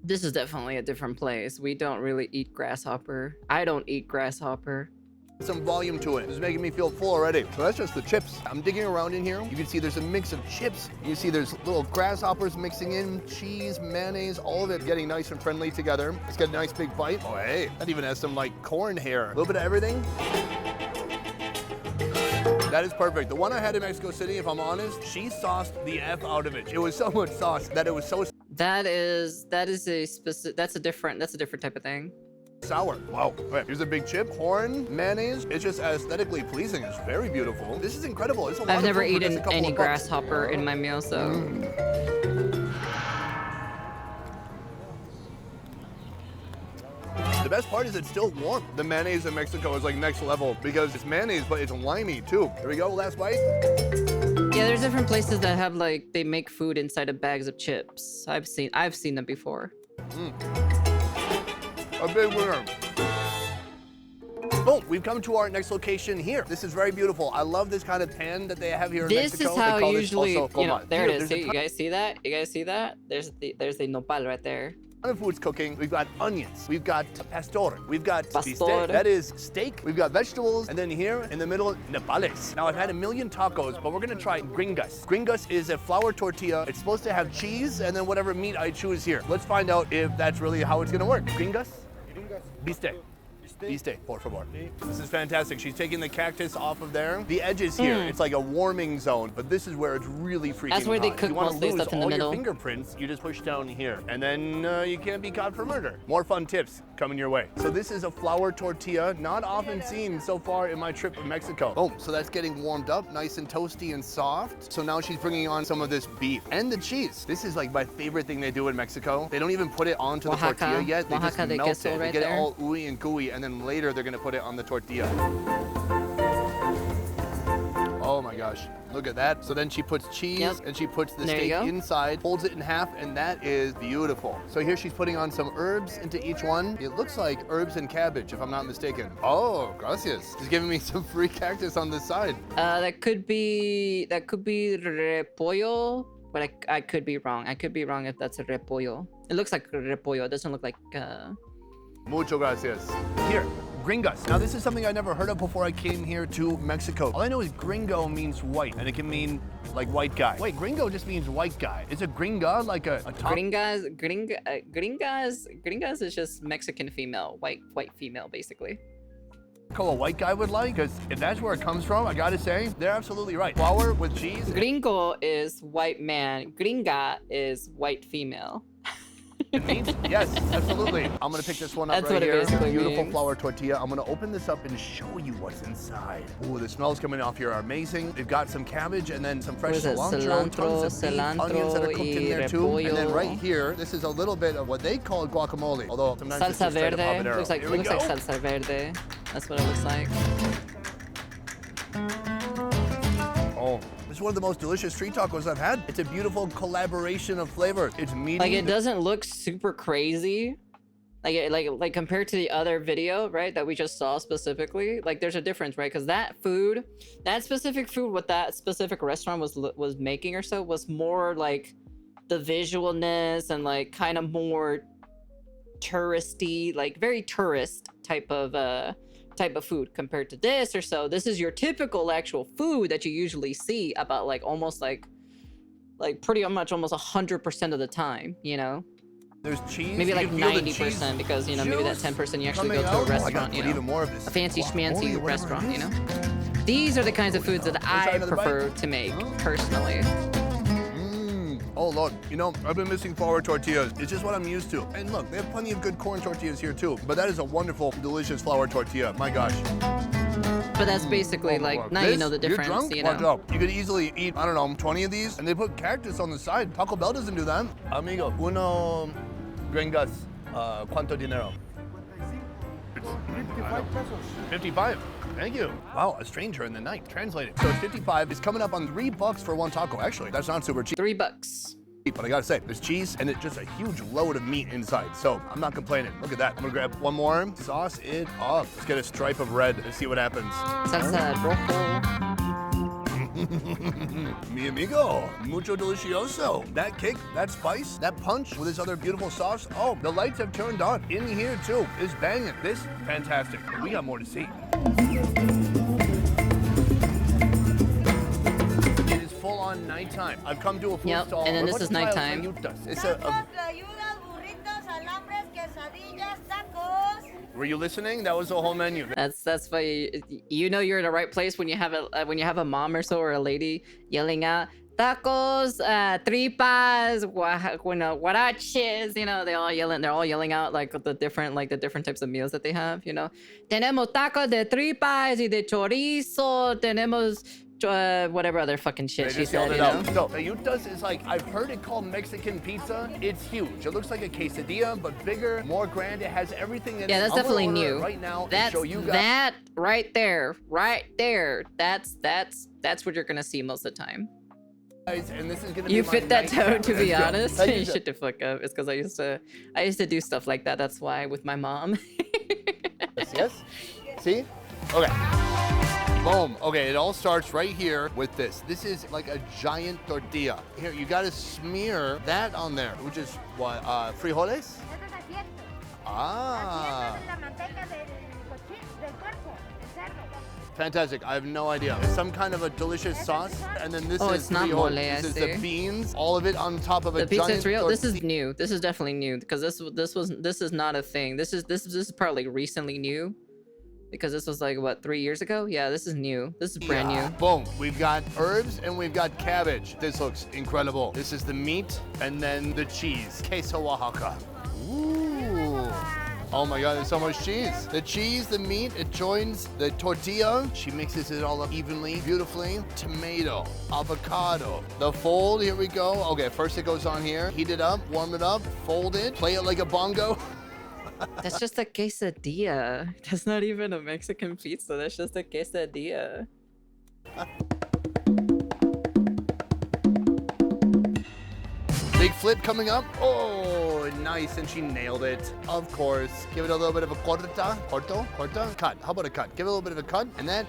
this is definitely a different place. We don't really eat grasshopper. I don't eat grasshopper. some volume to it. It's making me feel full already. So that's just the chips. I'm digging around in here. You can see there's a mix of chips. You see there's little grasshoppers mixing in, cheese, mayonnaise, all of it getting nice and friendly together. Let's get a nice big bite. Oh, hey, that even has some like corn hair. A little bit of everything. That is perfect. The one I had in Mexico City, if I'm honest, she sauced the F out of it. It was so much sauce that it was so that's a different type of thing. sour. Wow. Okay, here's a big chip, corn, mayonnaise. It's just aesthetically pleasing. It's very beautiful. This is incredible. It's a lot I've of never food for just eaten a couple any of bucks. grasshopper in my meal, so. The best part is it's still warm. The mayonnaise in Mexico is like next level because it's mayonnaise, but it's limey too. Here we go, last bite. Yeah, there's different places that have like, they make food inside of bags of chips. I've seen them before. A big winner. Boom, we've come to our next location here. This is very beautiful. I love this kind of pan that they have here in This Mexico. is how They call usually, this also you know, coma. there Here, it is. there's See, you guys see that? You guys see that? There's the nopal right there. ton of food's cooking. We've got onions, we've got pastor, we've got Pastor. bistec, that is steak, we've got vegetables, and then here in the middle, nopales. Now I've had a million tacos, but we're gonna try gringas. Gringas is a flour tortilla. It's supposed to have cheese and then whatever meat I choose here. Let's find out if that's really how it's gonna work. Gringas? Bistec. Bistec, por favor. This is fantastic. She's taking the cactus off of there. The edges here, it's like a warming zone, but this is where it's really freaking That's where they hot. cook You wanna most of the lose stuff in the all middle. your fingerprints, you just push down here, and then you can't be caught for murder. More fun tips coming your way. So this is a flour tortilla, not often seen so far in my trip to Mexico. Oh, so that's getting warmed up, nice and toasty and soft. So now she's bringing on some of this beef and the cheese. This is like my favorite thing they do in Mexico. They don't even put it onto the Oaxaca. tortilla yet. They Oaxaca de just melt queso it. They right get there. it all ooey and gooey, and then later they're gonna put it on the tortilla. Oh my gosh, look at that. So then she puts cheese and she puts the There you steak go. inside, folds it in half, and that is beautiful. So here she's putting on some herbs into each one. It looks like herbs and cabbage, if I'm not mistaken. Oh, gracias. She's giving me some free cactus on the side. That could be repollo, but I could be wrong. I could be wrong if that's a repollo. It looks like repollo. It doesn't look like. Mucho gracias. Here, gringas. Now this is something I never heard of before I came here to Mexico. All I know is gringo means white, and it can mean like white guy. Wait, gringo just means white guy. Is a gringa like a top? Gringas is just Mexican female, white female, basically. Taco a white guy would like? Because if that's where it comes from, I gotta say, they're absolutely right. Flour with cheese. Gringo is white man. Gringa is white female. It means, yes, absolutely. I'm gonna pick this one up That's right what it here. basically Beautiful means. flour tortilla. I'm gonna open this up and show you what's inside. Ooh, the smells coming off here are amazing. They've got some cabbage and then some fresh What is it? cilantro, tons of beef, Cilantro onions that are cooked in there too. And then repollo. right here, this is a little bit of what they call guacamole. Although sometimes it's Salsa just straight up verde. habanero. Looks like Here we go. salsa verde. That's what it looks like. Oh, this is one of the most delicious street tacos I've had. It's a beautiful collaboration of flavors. It's meaty. Like it doesn't look super crazy, Like compared to the other video, right, that we just saw specifically, like there's a difference, right? Because that specific food, what that specific restaurant was making or so, was more like the visualness and like kind of more touristy, like very tourist type of food compared to this or so. This is your typical actual food that you usually see about like almost like pretty much almost 100% of the time, you know. There's cheese. Maybe like You can feel the 90% because, you know, maybe that 10% you actually coming go to a out. restaurant, you know, even more of this. a fancy schmancy Guacamole, whatever restaurant, it you is. know. These are the kinds of foods that I another prefer bite? to make personally. Oh Lord, you know, I've been missing flour tortillas. It's just what I'm used to. And look, they have plenty of good corn tortillas here too. But that is a wonderful, delicious flour tortilla. My gosh. But that's basically like, now you know the difference, You're drunk? you Watch know. out. You could easily eat, I don't know, 20 of these, and they put cactus on the side. Taco Bell doesn't do that. Amigo, uno gringas, cuánto dinero? 55 pesos. 55. Thank you. Wow, a stranger in the night. Translated. So it's 55. It's coming up on $3 for one taco. Actually, that's not super cheap. $3. But I gotta say, there's cheese and it's just a huge load of meat inside. So I'm not complaining. Look at that. I'm gonna grab one more. Sauce it up. Let's get a stripe of red and see what happens. Salsa rojo. Mi amigo, mucho delicioso. That kick, that spice, that punch with this other beautiful sauce. Oh, the lights have turned on. In here too, is banging. This, fantastic. We got more to see. It is full on nighttime. I've come to a food stall. And then We're this about is to try out nighttime. sayutas. It's Tacos, tlayudas, burritos, alambres, quesadillas, tacos. Were you listening? That was the whole menu. That's why you know you're in the right place when you have a mom or so or a lady yelling out tacos, tripas, guaraches, you know, they're all yelling out like the different types of meals that they have, you know. Tenemos tacos de tripas y de chorizo, tenemos whatever other fucking shit They she just said, yelled it you know. out. No, sayutas is like, I've heard it called Mexican pizza. It's huge. It looks like a quesadilla, but bigger, more grand. It has everything in it. Yeah, that's I'm gonna definitely order it new. right now and That's show you guys. that right there. That's what you're gonna see most of the time. And this is gonna You be fit my that night tone, to Let's be go. honest. Thank you, Shut the fuck up. It's because I used to do stuff like that. That's why with my mom. Yes? See? Okay. Boom. Okay, it all starts right here with this. This is like a giant tortilla. Here, you gotta smear that on there, which is what, frijoles? Esto es asiento. Ah. Asiento es la manteca del puerco, el cerdo. Fantastic. I have no idea. It's some kind of a delicious sauce, and then this Oh, is it's not frijoles. mole, This I is see. the beans, all of it on top of a The pizza giant is real. This is tortilla. new. This is definitely new because this is not a thing. This is probably recently new because this was like what 3 years ago. Yeah, this is new. This is brand new. Boom. We've got herbs and we've got cabbage. This looks incredible. This is the meat and then the cheese. Queso Oaxaca. Ooh. Oh my God, there's so much cheese. The cheese, the meat, it joins the tortilla. She mixes it all up evenly, beautifully. Tomato, avocado. The fold, here we go. Okay, first it goes on here. Heat it up, warm it up, fold it, play it like a bongo. That's just a quesadilla. That's not even a Mexican pizza. That's just a quesadilla. Big flip coming up. Oh, nice, and she nailed it. Of course. Give it a little bit of a corta. Cut. How about a cut? Give it a little bit of a cut, and that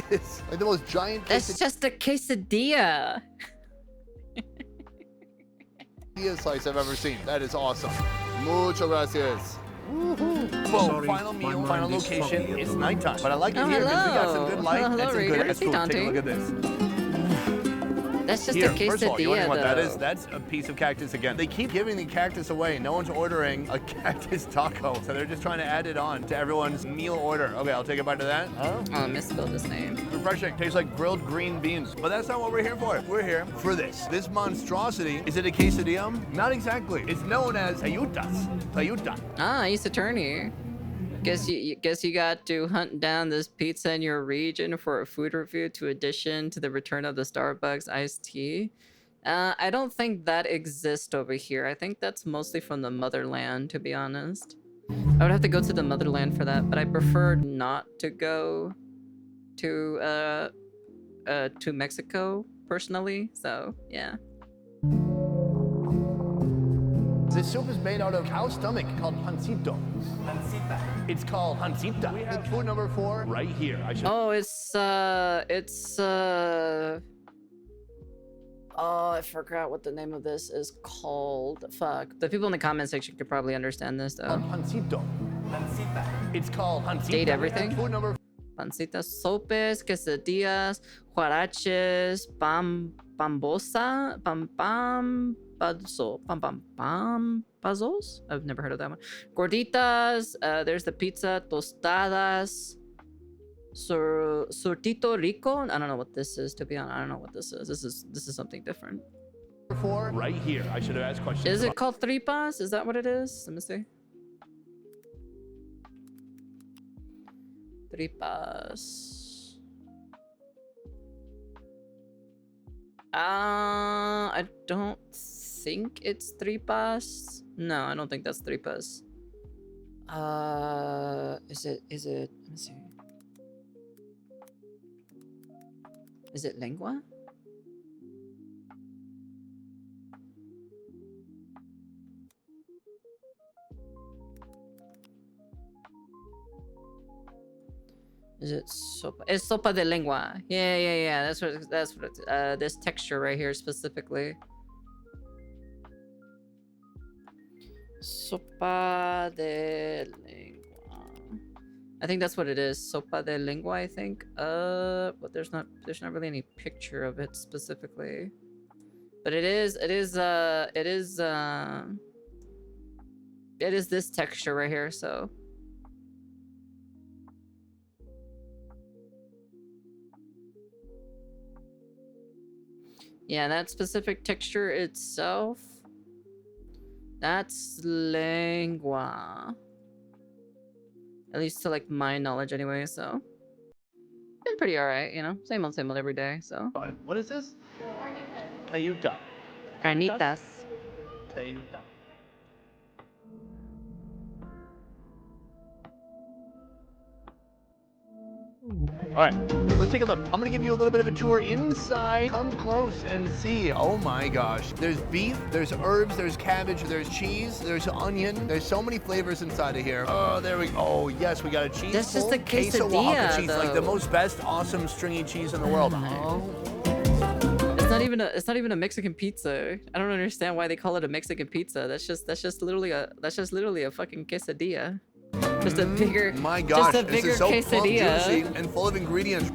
is like the most giant That's just a quesadilla. quesadilla slice I've ever seen. That is awesome. Muchas gracias. Boom, final meal, final location. It's nighttime, but I like it Oh, here because we got some hello. good light Hello, and some Reader. good Hey, food. Take a Dante. look at this. That's just Here, a quesadilla, first of all, you wondering what that though. is? That's a piece of cactus again. They keep giving the cactus away. No one's ordering a cactus taco, so they're just trying to add it on to everyone's meal order. Okay, I'll take a bite of that. Oh, I misspelled his name. Refreshing. Tastes like grilled green beans. But that's not what we're here for. We're here for this. This monstrosity. Is it a quesadilla? Not exactly. It's known as sayuta. Ah, Ace Attorney. Guess you got to hunt down this pizza in your region for a food review to addition to the return of the Starbucks iced tea. I don't think that exists over here. I think that's mostly from the motherland, to be honest. I would have to go to the motherland for that, but I prefer not to go to Mexico personally. So yeah. This soup is made out of cow stomach called pancito. Pancita. It's called pancita. We have food number 4 right here. Oh, oh, I forgot what the name of this is called. Fuck. The people in the comment section could probably understand this though. Pancito. Pancita. It's called pancita. State everything. Food number Pancitas, sopes, quesadillas, huaraches, pambosa, pazos. I've never heard of that one. Gorditas. There's the pizza, tostadas, surtito rico. I don't know what this is, to be honest. I don't know what this is. This is something different. 4 right here. I should have asked questions. Is it called tripas? Is that what it is? Let me see. Tripas. I don't think it's tripas. No, I don't think that's tripas. Is it, let me see. Is it lengua? Is it sopa? It's sopa de lengua. Yeah. That's what it's, this texture right here specifically. Sopa de lengua. I think that's what it is. Sopa de lengua, I think. But there's not really any picture of it specifically. But it is this texture right here, so. Yeah, that specific texture itself, that's lengua. At least to like my knowledge anyway, so. Been pretty alright, you know? Same old every day, so. What is this? Tayuta. Carnitas. Tayuta. All right, let's take a look. I'm gonna give you a little bit of a tour inside. Come close and see. Oh my gosh. There's beef, there's herbs, there's cabbage, there's cheese, there's onion. There's so many flavors inside of here. Oh, there we go. Oh, yes, we got a cheese. That's just a queso quesadilla, Oaxaca cheese, like the though. most best, awesome, stringy cheese in the world. Oh. It's not even a Mexican pizza. I don't understand why they call it a Mexican pizza. That's just literally a fucking quesadilla. Just a bigger, my gosh, just a bigger this is so plump, quesadilla. juicy, and full of ingredients.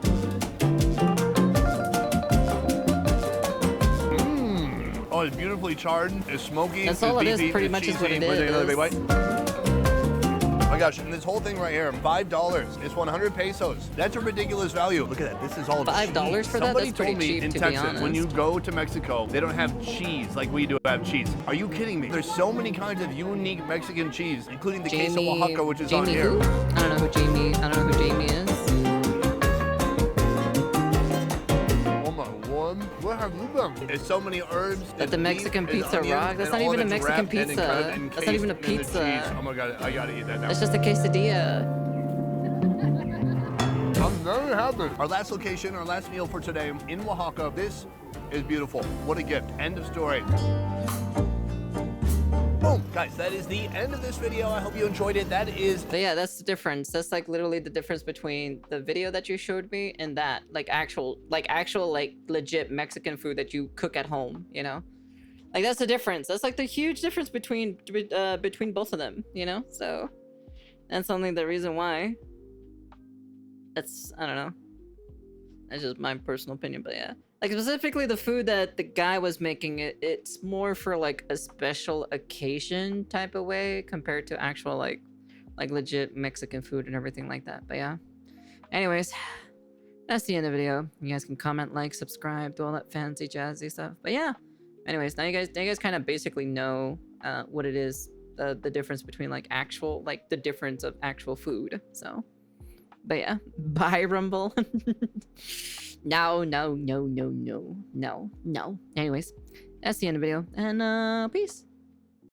Oh, it's beautifully charred. It's smoky. That's all it is, beefy, pretty it's much is what cheesy. it We'll take another big is. bite. Oh my gosh, and this whole thing right here, $5. It's 100 pesos. That's a ridiculous value. Look at that. This is all $5 cheese. for that? Somebody That's pretty told me cheap, in to be Texas, when honest. you go to Mexico, they don't have cheese like we do have cheese. Are you kidding me? There's so many kinds of unique Mexican cheese, including the queso Oaxaca, which is on Jamie here. who? I don't know who Jamie is. Oh my word. Where have you been? There's so many herbs. That the Mexican pizza rock? That's not even a Mexican pizza. That's not even a pizza. Oh my god, I gotta eat that now. It's just a quesadilla. I'm very happy. Our last location, our last meal for today in Oaxaca. This is beautiful. What a gift. End of story. Boom. Guys, that is the end of this video. I hope you enjoyed it. That is... But yeah, that's the difference. That's like literally the difference between the video that you showed me and that. Like actual legit Mexican food that you cook at home, you know? Like that's the difference. That's like the huge difference between both of them, you know? So that's only the reason why. That's, I don't know. That's just my personal opinion, but yeah. Like specifically the food that the guy was making, it's more for like a special occasion type of way compared to actual like legit Mexican food and everything like that. But yeah. Anyways, that's the end of the video. You guys can comment, like, subscribe, do all that fancy jazzy stuff. But yeah. Anyways, now you guys kind of basically know what it is, the difference between like actual, like the difference of actual food. So, but yeah, bye Rumble. No. Anyways, that's the end of the video, and peace.